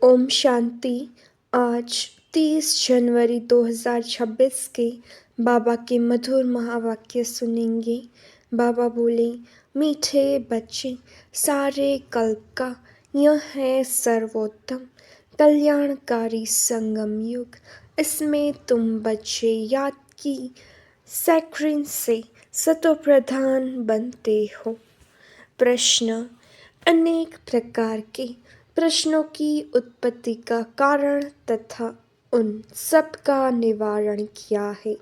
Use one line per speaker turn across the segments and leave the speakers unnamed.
ओम शांति। आज 30 जनवरी 2026 के बाबा के मधुर महावाक्य सुनेंगे। बाबा बोले, मीठे बच्चे, सारे कल्प का यह है सर्वोत्तम कल्याणकारी संगम युग। इसमें तुम बच्चे याद की सैक्रिन से सतोप्रधान बनते हो। प्रश्न। अनेक प्रकार के प्रश्नों की उत्पत्ति का कारण तथा उन सब का निवारण क्या है।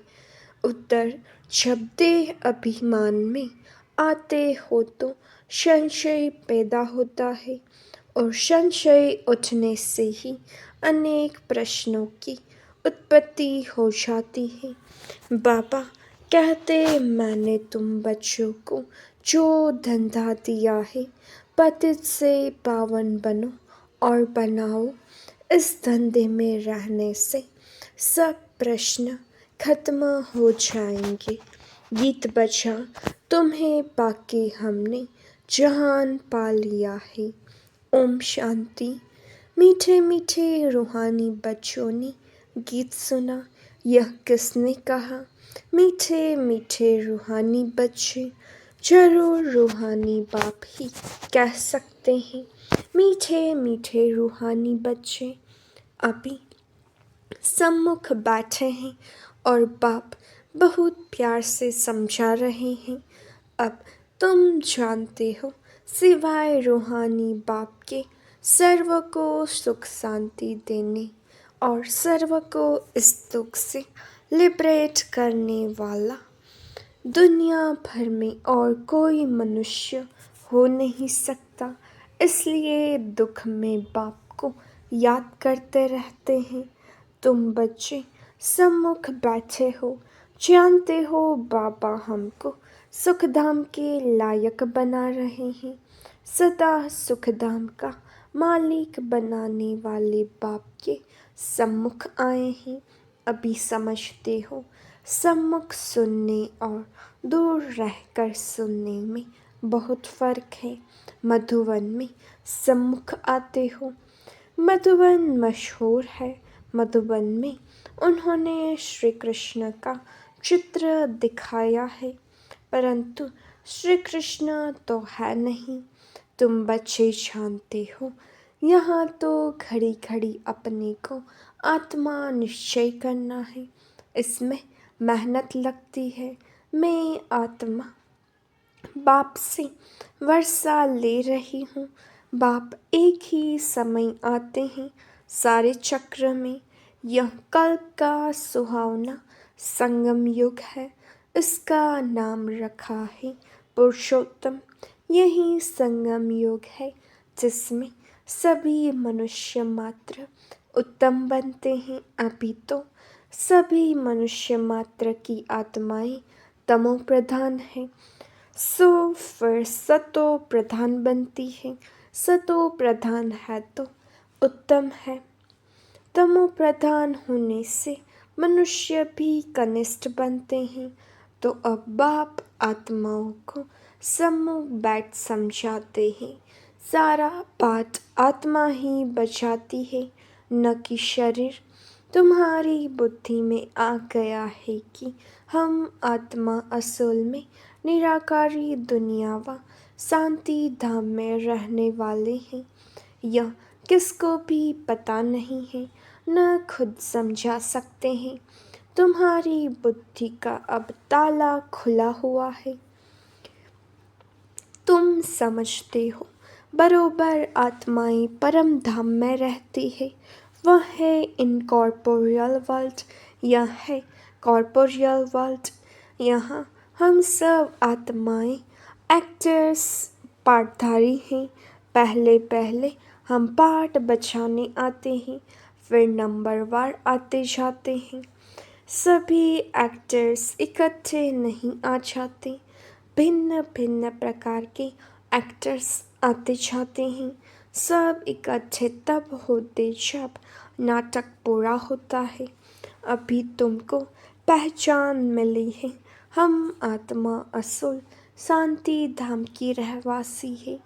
उत्तर। जब देह अभिमान में आते हो तो संशय पैदा होता है और संशय उठने से ही अनेक प्रश्नों की उत्पत्ति हो जाती है। बाबा कहते, मैंने तुम बच्चों को जो धंधा दिया है, पतित से पावन बनो और बनाओ। इस धंधे में रहने से सब प्रश्न खत्म हो जाएंगे। गीत बजा, तुम्हें पाके हमने जहान पा लिया है। ओम शांति। मीठे मीठे रूहानी बच्चों ने गीत सुना। यह किसने कहा? मीठे मीठे रूहानी बच्चे, जरूर रूहानी बाप ही कह सकते हैं। मीठे मीठे रूहानी बच्चे अभी सम्मुख बैठे हैं और बाप बहुत प्यार से समझा रहे हैं। अब तुम जानते हो, सिवाय रूहानी बाप के सर्व को सुख शांति देने और सर्व को इस दुख से लिबरेट करने वाला दुनिया भर में और कोई मनुष्य हो नहीं सकता। इसलिए दुख में बाप को याद करते रहते हैं। तुम बच्चे सम्मुख बैठे हो, जानते हो बाबा हमको सुखधाम के लायक बना रहे हैं। सदा सुखधाम का मालिक बनाने वाले बाप के सम्मुख आए हैं। अभी समझते हो, सम्मुख सुनने और दूर रहकर सुनने में बहुत फर्क है। मधुवन में सम्मुख आते हो। मधुवन मशहूर है। मधुवन में उन्होंने श्री कृष्ण का चित्र दिखाया है, परंतु श्री कृष्ण तो है नहीं। तुम बच्चे जानते हो, यहाँ तो घड़ी घड़ी अपने को आत्मा निश्चय करना है। इसमें मेहनत लगती है। मैं आत्मा बाप से वर्षा ले रही हूँ। बाप एक ही समय आते हैं सारे चक्र में। यह कल्प का सुहावना संगम युग है। इसका नाम रखा है पुरुषोत्तम। यही संगम युग है जिसमें सभी मनुष्य मात्र उत्तम बनते हैं। अभी तो सभी मनुष्य मात्र की आत्माएं तमो प्रधान है, सो फिर सतो प्रधान बनती है। सतो प्रधान है तो उत्तम है। तमो प्रधान होने से मनुष्य भी कनिष्ठ बनते हैं। तो अब बाप आत्माओं को सम्मुख बैठ समझाते हैं। सारा पाठ आत्मा ही बचाती है, न कि शरीर। तुम्हारी बुद्धि में आ गया है कि हम आत्मा असल में निराकारी दुनिया व शांति धाम में रहने वाले हैं। यह किसको भी पता नहीं है, न खुद समझा सकते हैं। तुम्हारी बुद्धि का अब ताला खुला हुआ है। तुम समझते हो, बरोबर आत्माएं परम धाम में रहती है। वह है इनकॉर्पोरियल वर्ल्ड, यह है कॉर्पोरियल वर्ल्ड। यहाँ हम सब आत्माएं एक्टर्स, पाठधारी हैं। पहले पहले हम पाठ बचाने आते हैं, फिर नंबरवार आते जाते हैं। सभी एक्टर्स इकट्ठे नहीं आ जाते। भिन्न भिन्न प्रकार के एक्टर्स आते जाते हैं। सब इकट्ठे तब होते जब नाटक पूरा होता है। अभी तुमको पहचान मिली है। हम आत्मा असल शांति धाम की रहवासी है।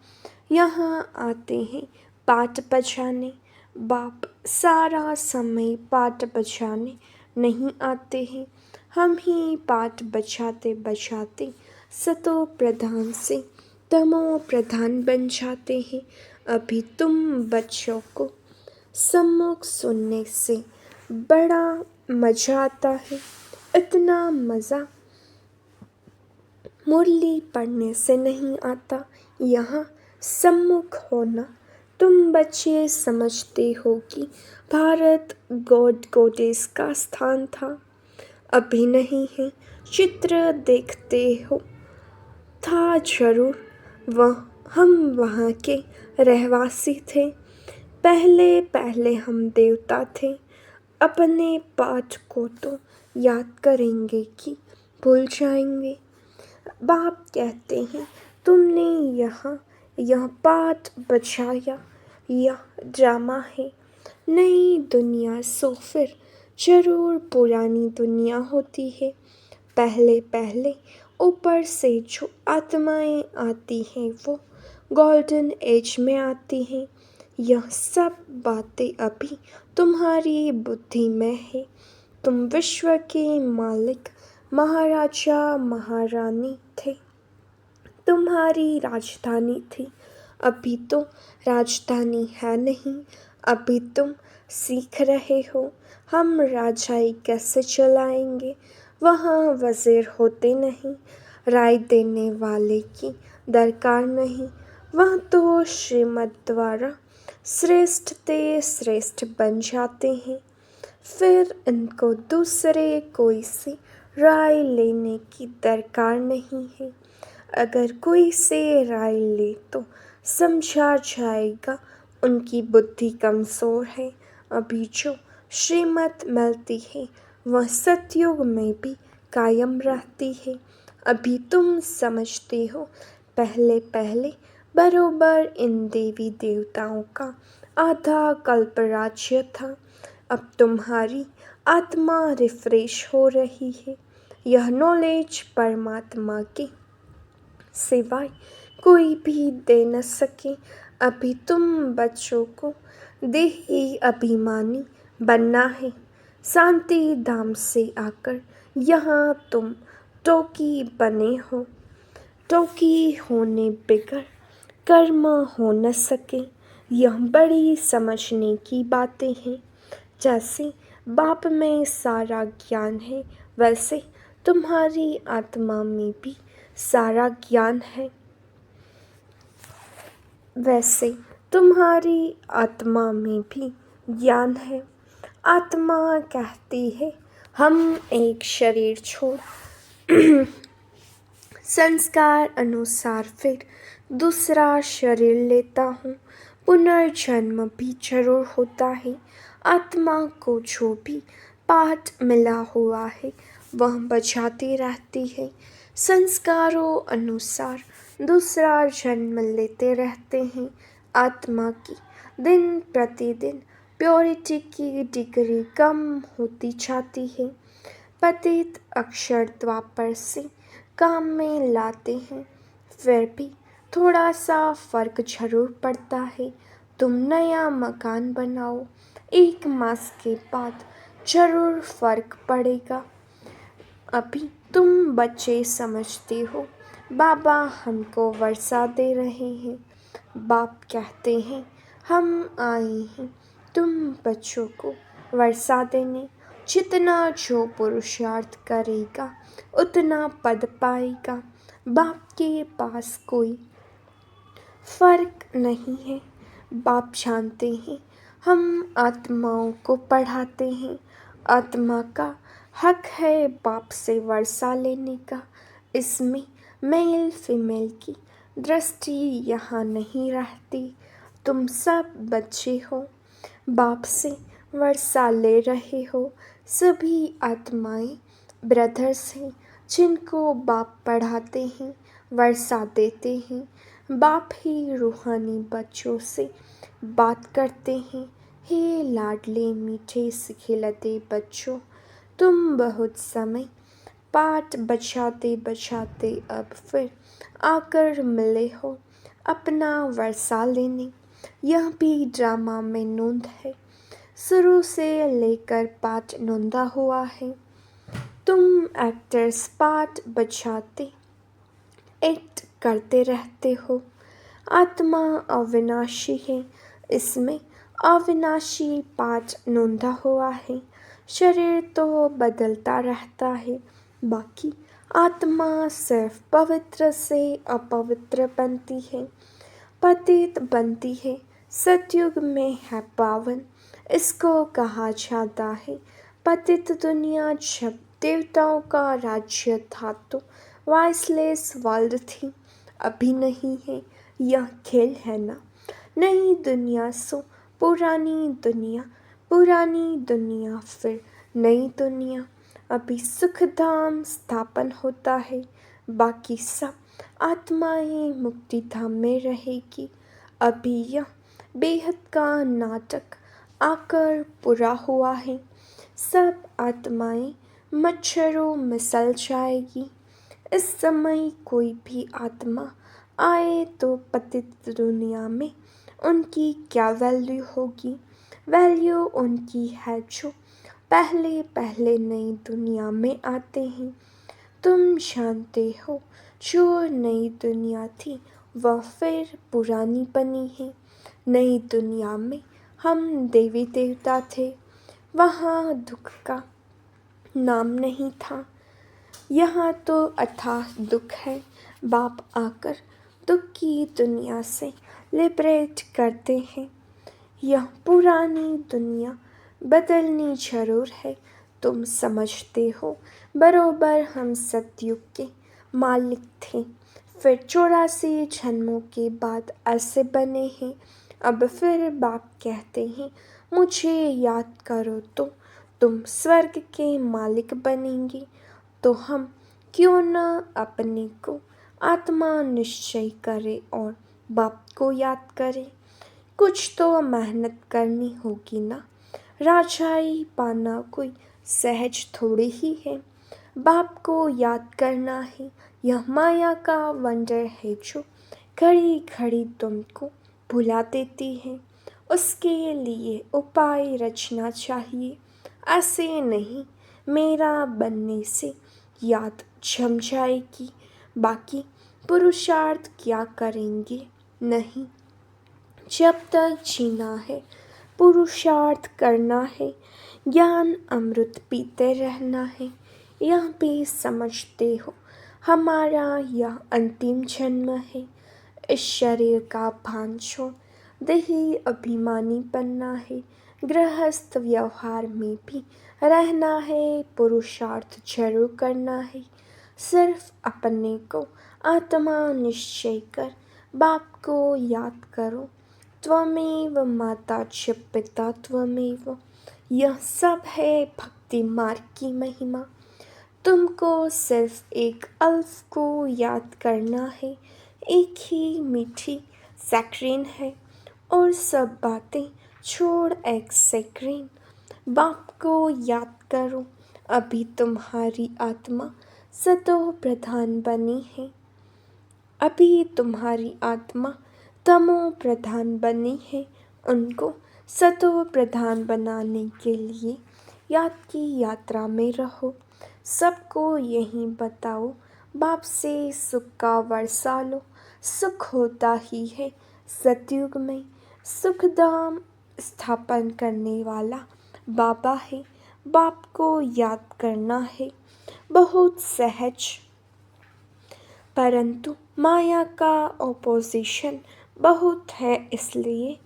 यहाँ आते हैं पाठ बजाने। बाप सारा समय पाठ बचाने नहीं आते हैं, हम ही पाठ बचाते बचाते सतो प्रधान से तमो प्रधान बन जाते हैं। अभी तुम बच्चों को सम्मुख सुनने से बड़ा मजा आता है, इतना मज़ा मुरली पढ़ने से नहीं आता। यहाँ सम्मुख होना तुम बच्चे समझते हो कि भारत गॉड गॉडेस का स्थान था, अभी नहीं है। चित्र देखते हो था जरूर, हम वहाँ के रहवासी थे। पहले पहले हम देवता थे। अपने पाठ को तो याद करेंगे कि भूल जाएंगे। बाप कहते हैं तुमने यह पाठ बचाया, यह ड्रामा है। नई दुनिया सो फिर जरूर पुरानी दुनिया होती है। पहले पहले ऊपर से जो आत्माएं आती हैं वो गोल्डन एज में आती हैं। यह सब बातें अभी तुम्हारी बुद्धि में है। तुम विश्व के मालिक महाराजा महारानी थे, तुम्हारी राजधानी थी। अभी तो राजधानी है नहीं, अभी तुम सीख रहे हो। हम राजाई कैसे चलाएंगे, वहाँ वज़ीर होते नहीं, राय देने वाले की दरकार नहीं। वहाँ तो श्रीमत द्वारा श्रेष्ठ ते श्रेष्ठ बन जाते हैं। फिर इनको दूसरे कोई से राय लेने की दरकार नहीं है। अगर कोई से राय ले तो समझा जाएगा उनकी बुद्धि कमज़ोर है। अभी जो श्रीमत मिलती है वह सतयुग में भी कायम रहती है। अभी तुम समझते हो पहले पहले बरोबर इन देवी देवताओं का आधा कल्प राज्य था। अब तुम्हारी आत्मा रिफ्रेश हो रही है। यह नॉलेज परमात्मा के सिवाय कोई भी दे न सके। अभी तुम बच्चों को देही अभिमानी बनना है। शांति धाम से आकर यहाँ तुम टोकी बने हो। टोकी होने बिगड़ कर्म हो न सके। यह बड़ी समझने की बातें हैं। जैसे बाप में सारा ज्ञान है, वैसे तुम्हारी आत्मा में भी सारा ज्ञान है। वैसे तुम्हारी आत्मा में भी ज्ञान है। आत्मा कहती है हम एक शरीर छोड़ संस्कार अनुसार फिर दूसरा शरीर लेता हूँ। पुनर्जन्म भी जरूर होता है। आत्मा को जो भी पाठ मिला हुआ है वह बचाती रहती है। संस्कारों अनुसार दूसरा जन्म लेते रहते हैं। आत्मा की दिन प्रतिदिन प्योरिटी की डिग्री कम होती जाती है। पतित अक्षर द्वापर से काम में लाते हैं, फिर भी थोड़ा सा फर्क जरूर पड़ता है। तुम नया मकान बनाओ, 1 मास के बाद जरूर फर्क पड़ेगा। अभी तुम बच्चे समझते हो बाबा हमको वर्षा दे रहे हैं। बाप कहते हैं हम आए हैं तुम बच्चों को वर्षा देने। जितना जो पुरुषार्थ करेगा उतना पद पाएगा। बाप के पास कोई फर्क नहीं है। बाप जानते हैं हम आत्माओं को पढ़ाते हैं। आत्मा का हक है बाप से वर्षा लेने का। इसमें मेल फीमेल की दृष्टि यहाँ नहीं रहती। तुम सब बच्चे हो, बाप से वर्षा ले रहे हो। सभी आत्माएं ब्रदर्स हैं जिनको बाप पढ़ाते हैं, वर्षा देते हैं। बाप ही रूहानी बच्चों से बात करते हैं। हे लाडले मीठे सिखिलते बच्चों, तुम बहुत समय पाठ बचाते बचाते अब फिर आकर मिले हो अपना वर्षा लेने। यह भी ड्रामा में नोंद है, शुरू से लेकर पाठ नोंदा हुआ है। तुम एक्टर्स पाठ बजाते एक्ट करते रहते हो। आत्मा अविनाशी है, इसमें अविनाशी पाठ नोंदा हुआ है। शरीर तो बदलता रहता है, बाकी आत्मा सिर्फ पवित्र से अपवित्र बनती है, पतित बनती है। सतयुग में है पावन, इसको कहा जाता है पतित दुनिया। जब देवताओं का राज्य था तो वाइसलेस वर्ल्ड थी, अभी नहीं है, यह खेल है ना। नई दुनिया सो पुरानी दुनिया, पुरानी दुनिया फिर नई दुनिया। अभी सुखधाम स्थापन होता है, बाकी सब आत्माएं मुक्ति धाम में रहेगी। अभी यह बेहद का नाटक आकर पूरा हुआ है, सब आत्माएं मच्छरों में सल जाएगी। इस समय कोई भी आत्मा आए तो पतित दुनिया में उनकी क्या वैल्यू होगी? वैल्यू उनकी है जो पहले पहले नई दुनिया में आते हैं। तुम जानते हो जो नई दुनिया थी वह फिर पुरानी बनी है। नई दुनिया में हम देवी देवता थे, वहाँ दुख का नाम नहीं था। यहाँ तो अथाह दुख है। बाप आकर दुख की दुनिया से लिबरेट करते हैं। यह पुरानी दुनिया बदलनी जरूर है। तुम समझते हो बरोबर हम सतयुग के मालिक थे, फिर 84 जन्मों के बाद ऐसे बने हैं। अब फिर बाप कहते हैं मुझे याद करो तो तुम स्वर्ग के मालिक बनेंगे। तो हम क्यों न अपने को आत्मा निश्चय करें और बाप को याद करें। कुछ तो मेहनत करनी होगी ना। राजाई पाना कोई सहज थोड़ी ही है। बाप को याद करना है, यह माया का वंडर है जो घड़ी घड़ी तुमको भुला देती है। उसके लिए उपाय रचना चाहिए, ऐसे नहीं मेरा बनने से याद जम जाएगी। बाकी पुरुषार्थ क्या करेंगे? नहीं, जब तक जीना है पुरुषार्थ करना है, ज्ञान अमृत पीते रहना है। यह भी समझते हो हमारा यह अंतिम जन्म है। इस शरीर का भान छोड़ देही अभिमानी बनना है। गृहस्थ व्यवहार में भी रहना है, पुरुषार्थ जरूर करना है। सिर्फ अपने को आत्मा निश्चय कर बाप को याद करो। त्वमेव माता च पिता त्वमेव, यह सब है भक्ति मार्ग की महिमा। तुमको सिर्फ एक अल्फ को याद करना है, एक ही मीठी सैक्रीन है और सब बातें छोड़ एक सैक्रीन। बाप को याद करो, अभी तुम्हारी आत्मा सतो प्रधान बनी है। अभी तुम्हारी आत्मा तमो प्रधान बनी है। उनको सतो प्रधान बनाने के लिए याद की यात्रा में रहो। सबको यही बताओ, बाप से सुख का वर्षा लो। सुख होता ही है सतयुग में। सुखधाम स्थापन करने वाला बाबा है। बाप को याद करना है बहुत सहज, परंतु माया का ऑपोजिशन बहुत है, इसलिए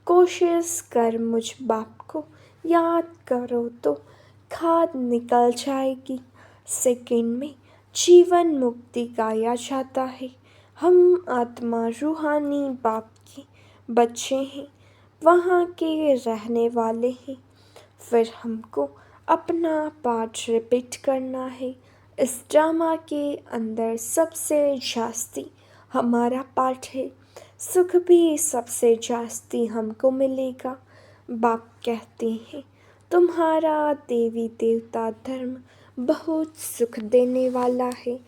कोशिश कर मुझ बाप को याद करो तो खाद निकल जाएगी। सेकंड में जीवन मुक्ति गाया जाता है। हम आत्मा रूहानी बाप के बच्चे हैं, वहाँ के रहने वाले हैं। फिर हमको अपना पार्ट रिपीट करना है। इस ड्रामा के अंदर सबसे जास्ती हमारा पार्ट है। सुख भी सबसे जास्ती हमको मिलेगा। बाप कहते हैं तुम्हारा देवी देवता धर्म बहुत सुख देने वाला है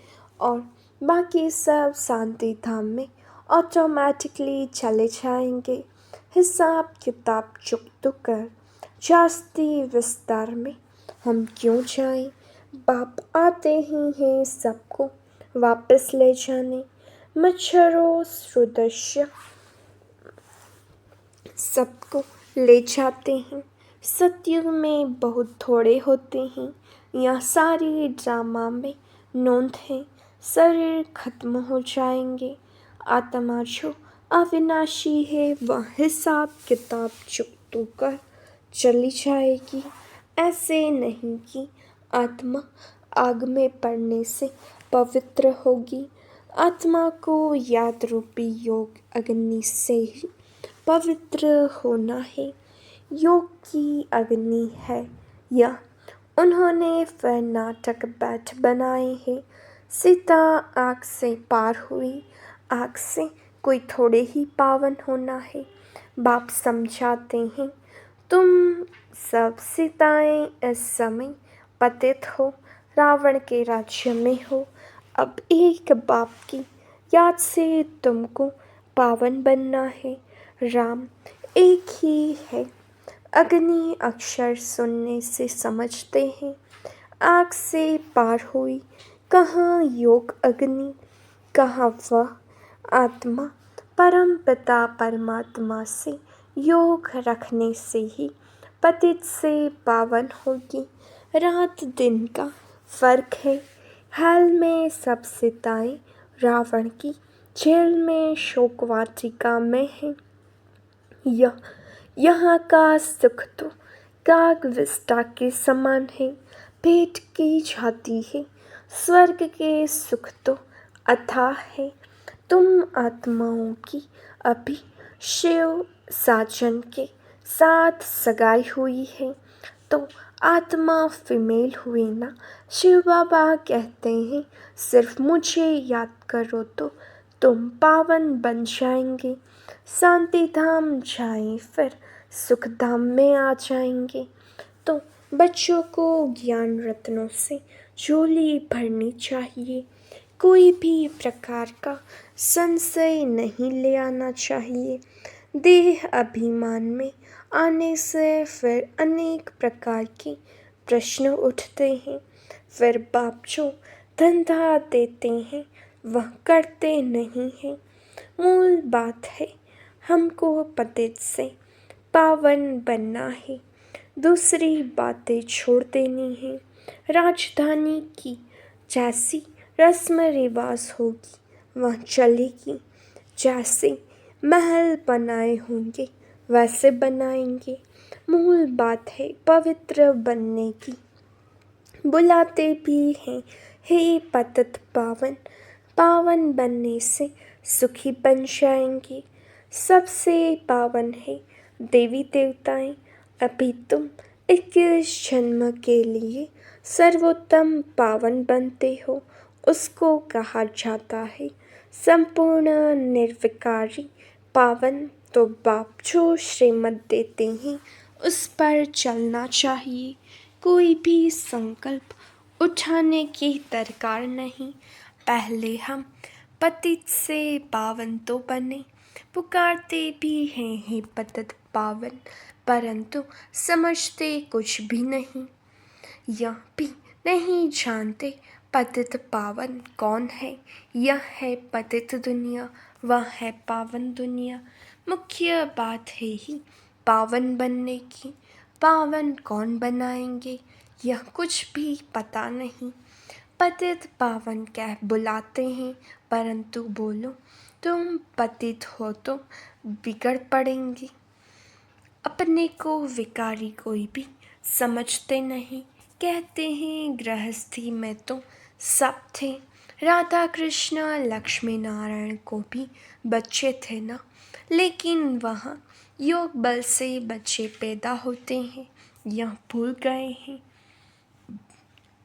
और बाकी सब शांति धाम में ऑटोमेटिकली चले जाएंगे। हिसाब किताब चुकता कर। जास्ती विस्तार में हम क्यों जाएं, बाप आते ही हैं सबको वापस ले जाने। मच्छरों सदृश सबको ले जाते हैं। सतयुग में बहुत थोड़े होते हैं। यह सारी ड्रामा में नोंद है। शरीर खत्म हो जाएंगे, आत्मा जो अविनाशी है वह हिसाब किताब चुकता कर चली जाएगी। ऐसे नहीं कि आत्मा आग में पड़ने से पवित्र होगी। आत्मा को याद रूपी योग अग्नि से ही पवित्र होना है। योग की अग्नि है यह। उन्होंने फिर नाटक बैठ बनाए हैं। सीता आग से पार हुई। आग से कोई थोड़े ही पावन होना है। बाप समझाते हैं, तुम सब सीताएं इस समय पतित हो, रावण के राज्य में हो। अब एक बाप की याद से तुमको पावन बनना है। राम एक ही है। अग्नि अक्षर सुनने से समझते हैं। आग से पार हुई, कहाँ योग अग्नि, कहाँ वह आत्मा। परम पिता परमात्मा से योग रखने से ही पतित से पावन होगी। रात दिन का फर्क है। हाल में सब सीताएं रावण की जेल में शोक वाटिका में हैं। यहाँ का सुख तो काग विष्टा के समान है, पेट की जाती है। स्वर्ग के सुख तो अथाह है। तुम आत्माओं की अभी शिव साजन के साथ सगाई हुई है, तो आत्मा फीमेल हुई ना। शिव बाबा कहते हैं, सिर्फ मुझे याद करो तो तुम पावन बन जाएंगे। शांति धाम जाएं फिर सुख धाम में आ जाएंगे। तो बच्चों को ज्ञान रत्नों से झोली भरनी चाहिए। कोई भी प्रकार का संशय नहीं ले आना चाहिए। देह अभिमान में आने से फिर अनेक प्रकार के प्रश्न उठते हैं। फिर बाप जो धंधा देते हैं वह करते नहीं हैं। मूल बात है, हमको पतित से पावन बनना है। दूसरी बातें छोड़ देनी है। राजधानी की जैसी रस्म रिवाज होगी वह चलेगी। जैसे महल बनाए होंगे वैसे बनाएंगे। मूल बात है पवित्र बनने की। बुलाते भी हैं, हे पतित पावन। पावन बनने से सुखी बन जाएंगे। सबसे पावन है देवी देवताएं। अभी तुम 21 जन्म के लिए सर्वोत्तम पावन बनते हो। उसको कहा जाता है संपूर्ण निर्विकारी पावन। तो बाप जो श्रीमत देते हैं उस पर चलना चाहिए। कोई भी संकल्प उठाने की दरकार नहीं। पहले हम पतित से पावन तो बने। पुकारते भी हैं हे पतित पावन, परंतु समझते कुछ भी नहीं। यह भी नहीं जानते पतित पावन कौन है। यह है पतित दुनिया, वह है पावन दुनिया। मुख्य बात है ही पावन बनने की। पावन कौन बनाएंगे यह कुछ भी पता नहीं। पतित पावन कह बुलाते हैं, परंतु बोलो तुम पतित हो तो बिगड़ पड़ेंगे। अपने को विकारी कोई भी समझते नहीं। कहते हैं गृहस्थी में तो सब थे। राधा कृष्ण लक्ष्मी नारायण को भी बच्चे थे ना, लेकिन वहाँ योग बल से बच्चे पैदा होते हैं, यह भूल गए हैं।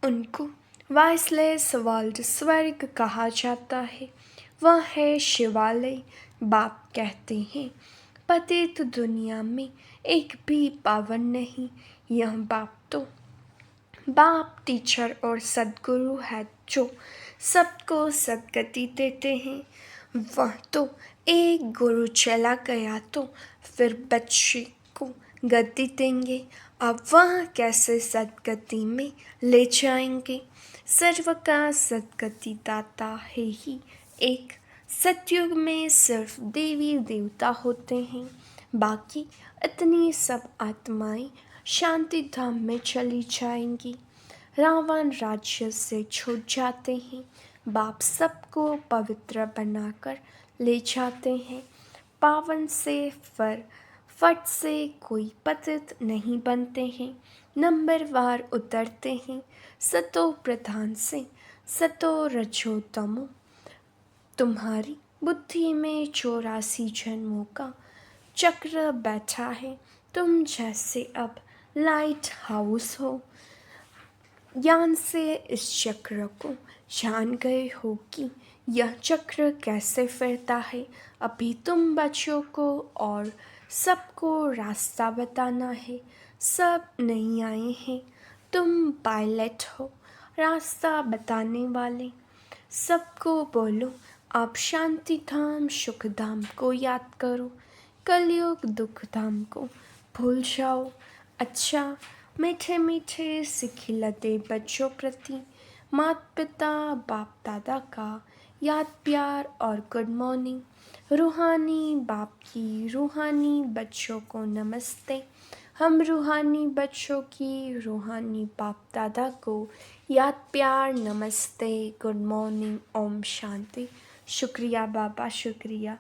उनको वाइसलेस वर्ल्ड स्वर्ग कहा जाता है, वह है शिवालय। बाप कहते हैं पतित दुनिया में एक भी पावन नहीं। यह बाप टीचर और सद्गुरु है जो सबको सद्गति देते हैं। वह तो एक गुरु चला गया तो फिर बच्चे को गति देंगे, अब वह कैसे सद्गति में ले जाएंगे। सर्व का सद्गति दाता है ही एक, सतयुग में सिर्फ देवी देवता होते हैं, बाकी इतनी सब आत्माएं शांति धाम में चली जाएंगी। रावण राज्य से छूट जाते हैं, बाप सबको पवित्र बनाकर ले जाते हैं। पावन से फट से कोई पतित नहीं बनते हैं, नंबरवार उतरते हैं सतो प्रधान से सतो रजो तमो। तुम्हारी बुद्धि में 84 जन्मों का चक्र बैठा है, तुम जैसे अब लाइट हाउस हो। ज्ञान से इस चक्र को जान गए हो कि यह चक्र कैसे फिरता है। अभी तुम बच्चों को और सबको रास्ता बताना है। सब नहीं आए हैं, तुम पायलट हो, रास्ता बताने वाले। सबको बोलो आप शांति धाम सुख धाम को याद करो, कलयुग दुख धाम को भूल जाओ। अच्छा मीठे मीठे से खिलते बच्चों प्रति माता पिता बाप दादा का याद प्यार और गुड मॉर्निंग। रूहानी बाप की रूहानी बच्चों को नमस्ते। हम रूहानी बच्चों की रूहानी बाप दादा को याद प्यार नमस्ते गुड मॉर्निंग ओम शांति। शुक्रिया बाबा शुक्रिया।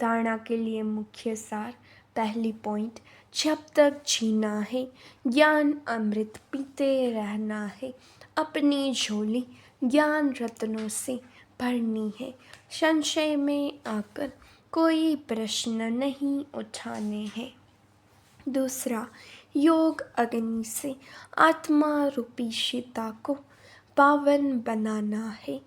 धारणा के लिए मुख्य सार। पहली पॉइंट, जब तक जीना है ज्ञान अमृत पीते रहना है। अपनी झोली ज्ञान रत्नों से भरनी है, संशय में आकर कोई प्रश्न नहीं उठाने हैं। दूसरा, योग अग्नि से आत्मा रूपी सीता को पावन बनाना है।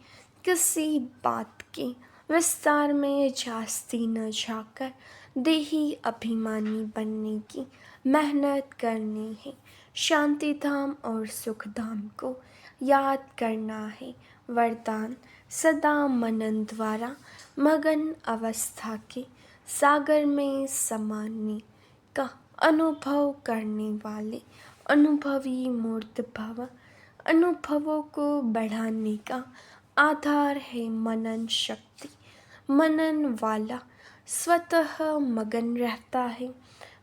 किसी बात के विस्तार में जास्ती न जाकर देही अभिमानी बनने की मेहनत करनी है। शांति धाम और सुख धाम को याद करना है। वरदान, सदा मनन द्वारा मगन अवस्था के सागर में समाने का अनुभव करने वाले अनुभवी मूर्त भव। अनुभवों को बढ़ाने का आधार है मनन शक्ति। मनन वाला स्वतः मगन रहता है।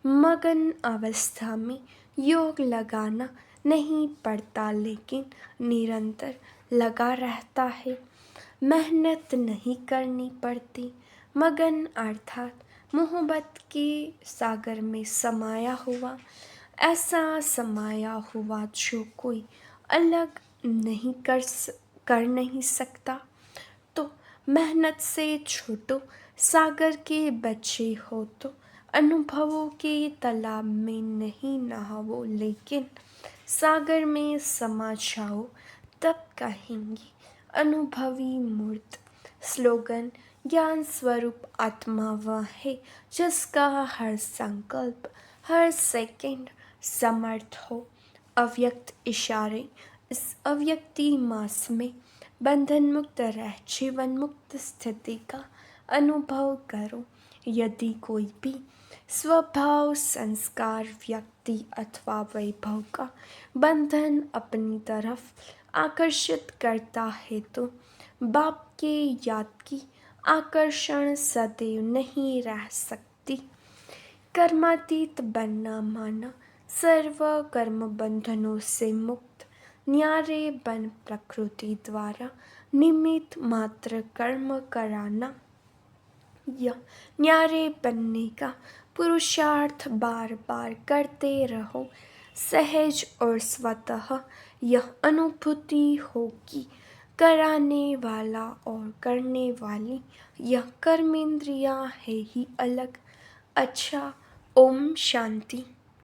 मगन अवस्था में योग लगाना नहीं पड़ता, लेकिन निरंतर लगा रहता है। मेहनत नहीं करनी पड़ती। मगन अर्थात मोहब्बत के सागर में समाया हुआ, ऐसा समाया हुआ जो कोई अलग नहीं कर नहीं सकता। तो मेहनत से छूटो, सागर के बच्चे हो तो अनुभवों के तालाब में नहीं नहाओ, लेकिन सागर में समा जाओ, तब कहेंगे अनुभवी मूर्त। स्लोगन, ज्ञान स्वरूप आत्मा वह है जिसका हर संकल्प हर सेकंड समर्थ हो। अव्यक्त इशारे, इस अव्यक्ति मास में बंधन मुक्त रह जीवन मुक्त स्थिति का अनुभव करो। यदि कोई भी स्वभाव संस्कार व्यक्ति अथवा वैभव का बंधन अपनी तरफ आकर्षित करता है तो बाप के याद की आकर्षण सदैव नहीं रह सकती। कर्मातीत बनना माना सर्व कर्म बंधनों से मुक्त, न्यारे बन प्रकृति द्वारा निमित्त मात्र कर्म कराना। यह न्यारे बनने का पुरुषार्थ बार बार करते रहो। सहज और स्वतः यह अनुभूति होगी। कराने वाला और करने वाली यह कर्मेंद्रियां है ही अलग। अच्छा, ओम शांति।